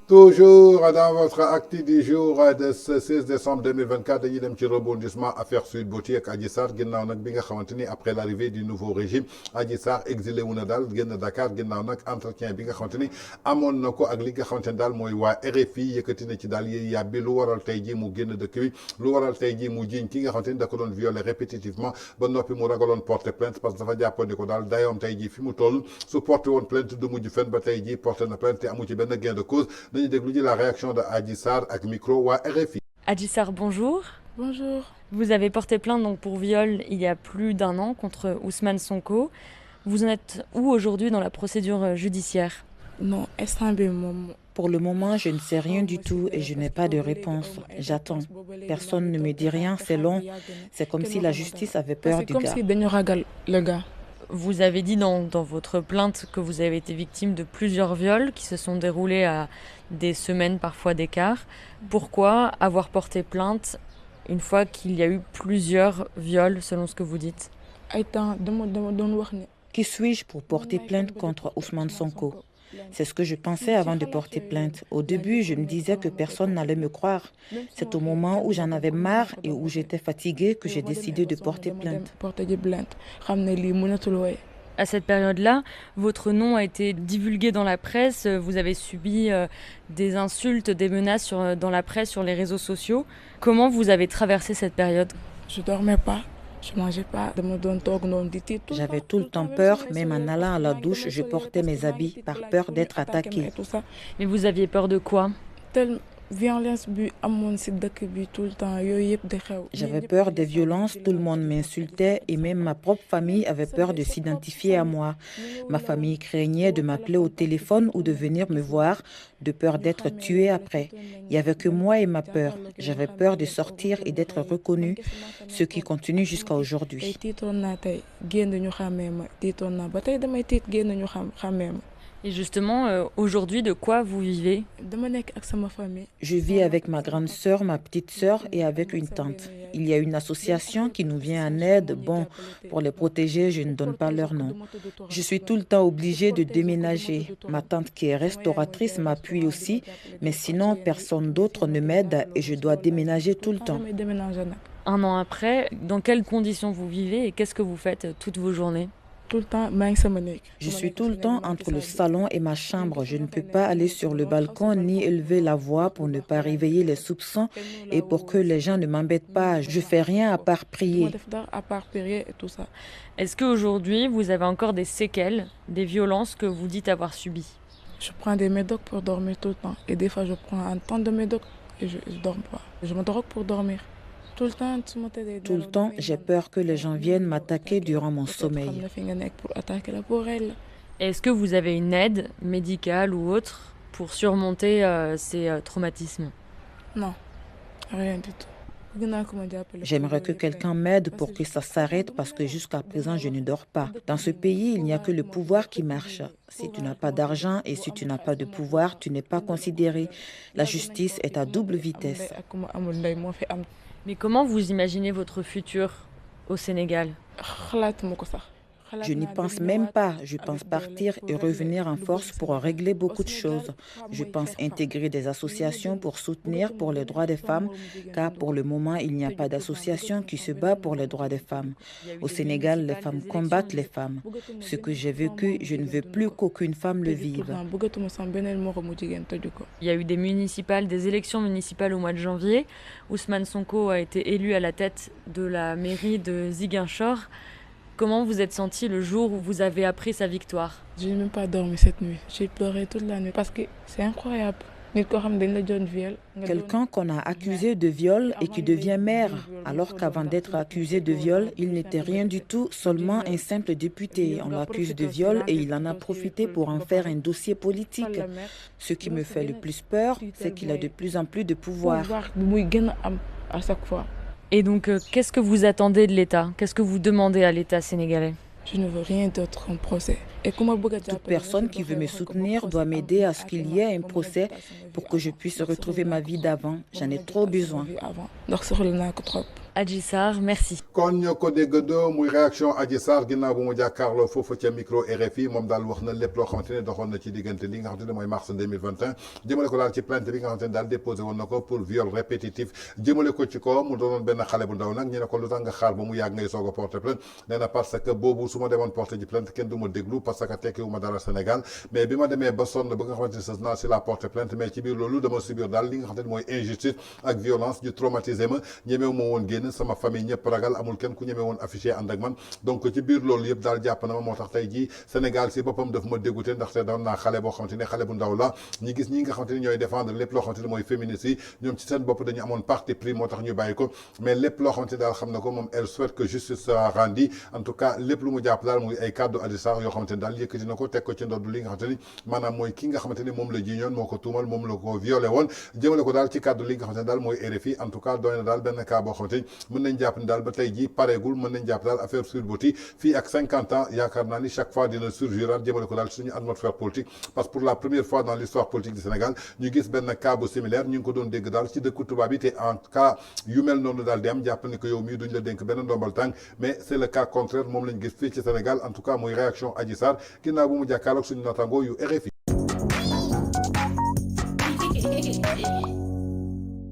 Toujours dans votre acte du jour de ce 16 décembre 2024 dañuy dem ci rebondissement affaire Sweet Beauty ak Adji Sarr ginnaaw nag bi nga xamante après l'arrivée du nouveau régime Adji Sarr exilé wu na daal génn Dakar ginnaaw nag entretien bi nga xamante ni amoon na ko ak li nga xamante ni daal mooy RFI yëkkati na ci daal yi yàbbi lu waral tey ji mu génn dëkk bi lu waral tey ji mu jiiñ ki nga xamante ni da ko doon violé répétitivement ba noppi mu ragaloon porter plainte parce que dafa jàppandi ko daal dayoom tey ji fi mu toll su porté woon plainte du mujj fen ba tey ji porté na plainte te amu ci benn gain de cause. Dañuy déglu la réaction de Adji Sarr avec micro wa RFI. Adji Sarr, bonjour. Bonjour. Vous avez porté plainte donc pour viol il y a plus d'un an contre Ousmane Sonko. Vous en êtes où aujourd'hui dans la procédure judiciaire? Non, pour le moment, je ne sais rien du tout et je n'ai pas de réponse. J'attends. Personne ne me dit rien, c'est long. C'est comme si la justice avait peur du gars. C'est comme si le gars. Vous avez dit dans votre plainte que vous avez été victime de plusieurs viols qui se sont déroulés à des semaines, parfois d'écart. Pourquoi avoir porté plainte une fois qu'il y a eu plusieurs viols, selon ce que vous dites? Qui suis-je pour porter plainte contre Ousmane Sonko? C'est ce que je pensais avant de porter plainte. Au début, je me disais que personne n'allait me croire. C'est au moment où j'en avais marre et où j'étais fatiguée que j'ai décidé de porter plainte. À cette période-là, votre nom a été divulgué dans la presse. Vous avez subi des insultes, des menaces dans la presse, sur les réseaux sociaux. Comment vous avez traversé cette période? Je ne dormais pas. Je mangeais pas. J'avais tout le temps peur, même en allant à la douche, je portais mes habits par peur d'être attaquée. Mais vous aviez peur de quoi? J'avais peur des violences, tout le monde m'insultait et même ma propre famille avait peur de s'identifier à moi. Ma famille craignait de m'appeler au téléphone ou de venir me voir, de peur d'être tuée après. Il n'y avait que moi et ma peur. J'avais peur de sortir et d'être reconnue, ce qui continue jusqu'à aujourd'hui. Et justement, aujourd'hui, de quoi vous vivez? Je vis avec ma grande sœur, ma petite sœur et avec une tante. Il y a une association qui nous vient en aide. Bon, pour les protéger, je ne donne pas leur nom. Je suis tout le temps obligée de déménager. Ma tante qui est restauratrice m'appuie aussi, mais sinon, personne d'autre ne m'aide et je dois déménager tout le temps. Un an après, dans quelles conditions vous vivez et qu'est-ce que vous faites toutes vos journées? Tout le temps, je suis tout le temps entre le salon et ma chambre. Je ne peux pas aller sur le balcon ni élever la voix pour ne pas réveiller les soupçons et pour que les gens ne m'embêtent pas. Je fais rien à part prier. Est-ce qu'aujourd'hui, vous avez encore des séquelles, des violences que vous dites avoir subies? Je prends des médocs pour dormir tout le temps. Et des fois, je prends un temps de médocs et je ne dors pas. Je me drogue pour dormir. Tout le temps, j'ai peur que les gens viennent m'attaquer durant mon sommeil. Est-ce que vous avez une aide médicale ou autre pour surmonter ces traumatismes? Non, rien du tout. J'aimerais que quelqu'un m'aide pour que ça s'arrête parce que jusqu'à présent, je ne dors pas. Dans ce pays, il n'y a que le pouvoir qui marche. Si tu n'as pas d'argent et si tu n'as pas de pouvoir, tu n'es pas considéré. La justice est à double vitesse. Mais comment vous imaginez votre futur au Sénégal? Je n'y pense même pas. Je pense partir et revenir en force pour régler beaucoup de choses. Je pense intégrer des associations pour soutenir pour les droits des femmes, car pour le moment, il n'y a pas d'association qui se bat pour les droits des femmes. Au Sénégal, les femmes combattent les femmes. Ce que j'ai vécu, je ne veux plus qu'aucune femme le vive. Il y a eu des élections municipales au mois de janvier. Ousmane Sonko a été élu à la tête de la mairie de Ziguinchor. Comment vous êtes senti le jour où vous avez appris sa victoire? Je n'ai même pas dormi cette nuit. J'ai pleuré toute la nuit parce que c'est incroyable. Quelqu'un qu'on a accusé de viol et qui devient maire, alors qu'avant d'être accusé de viol, il n'était rien du tout, seulement un simple député. On l'accuse de viol et il en a profité pour en faire un dossier politique. Ce qui me fait le plus peur, c'est qu'il a de plus en plus de pouvoir. Et donc, qu'est-ce que vous attendez de l'État? Qu'est-ce que vous demandez à l'État sénégalais? Je ne veux rien d'autre qu'un procès. Toute personne qui veut me soutenir doit m'aider à ce qu'il y ait un procès pour que je puisse retrouver ma vie d'avant. J'en ai trop besoin. Adji Sarr. Merci. kon ñoo ko déggandoo muy réaction Adji Sarr ginnaaw bu mu jàkkaarloo foofu ca micro RFI moom daal wax na lépp loo xamante ne doxoon na ci diggante li nga xamante ne mooy mars 2021 jëmale ko daal ci plainte bi nga xamante ne daal déposé woon na ko pour viol répétitif jëmale ko ci ko mu doonoon benn xale bu ndaw nag ñu ne ko lu tax nga xaar ba mu yàgg ngay soog a porter plainte nee na parce que boobu su ma demoon porter ji plainte kenn du ma déglu parce que tekkiwu ma dara Sénégal mais bi ma demee ba sonn ba nga xamante ne sës naa si la porter plainte mais ci biir loolu dama subir daal li nga xamante ne mooy injustice ak violence ñu traumatisé ma ñemewu ma woon génn sama famille ñëpp ragal amul kenn ku ñeme woon affiché ànd ak man donc ci biir loolu yëpp daal jàpp na ma moo tax tey jii Sénégal si boppam daf ma dégoûté ndaxte doon naa xale boo xamante ne xale bu ndaw la ñi gis ñi nga xamante ne ñooy défendre lépp loo xamante ne mooy féministes yi ñoom ci seen bopp dañu amoon parti pris moo tax ñu bàyyi ko mais lépp loo xamante ne daal xam na ko moom elle souhaite que justice soit rendue en tout cas lépp lu mu jàpp daal muy ay kàddu Adji Sarr yoo xamante ne daal yëkkati na ko teg ko ci ndodd li nga xamante ni maanaam mooy ki nga xamante ni moom la jiñoon moo ko tuumal moom la ko violé woon jëmale ko daal ci kàddu li nga xamante ne daal mooy RFI en tout cas doy na daal benn cas boo xamante ni mën nañ jàpp ni daal ba tey jii pareegul mën nañ jàpp daal affaire Sweet Beauty fii ak 50 ans yaakaar naa ni chaque fois dina surgiraat jëmale ko daal suñu atmosphère politique parce que pour la première fois dans l'histoire politique du Sénégal ñu gis benn cas bu similaire ñu ngi ko doon dégg daal ci dëkku tubaab yi te en cas yu mel noonu daal di am jàpp ni ko yow mii duñ la dénk benn ndombal tànk mais c'est le cas contraire moom lañ gis fii ci Sénégal en tout cas muy réaction Adji Sarr ginnaaw bu mu jàkkaarloog suñu natango yu RFI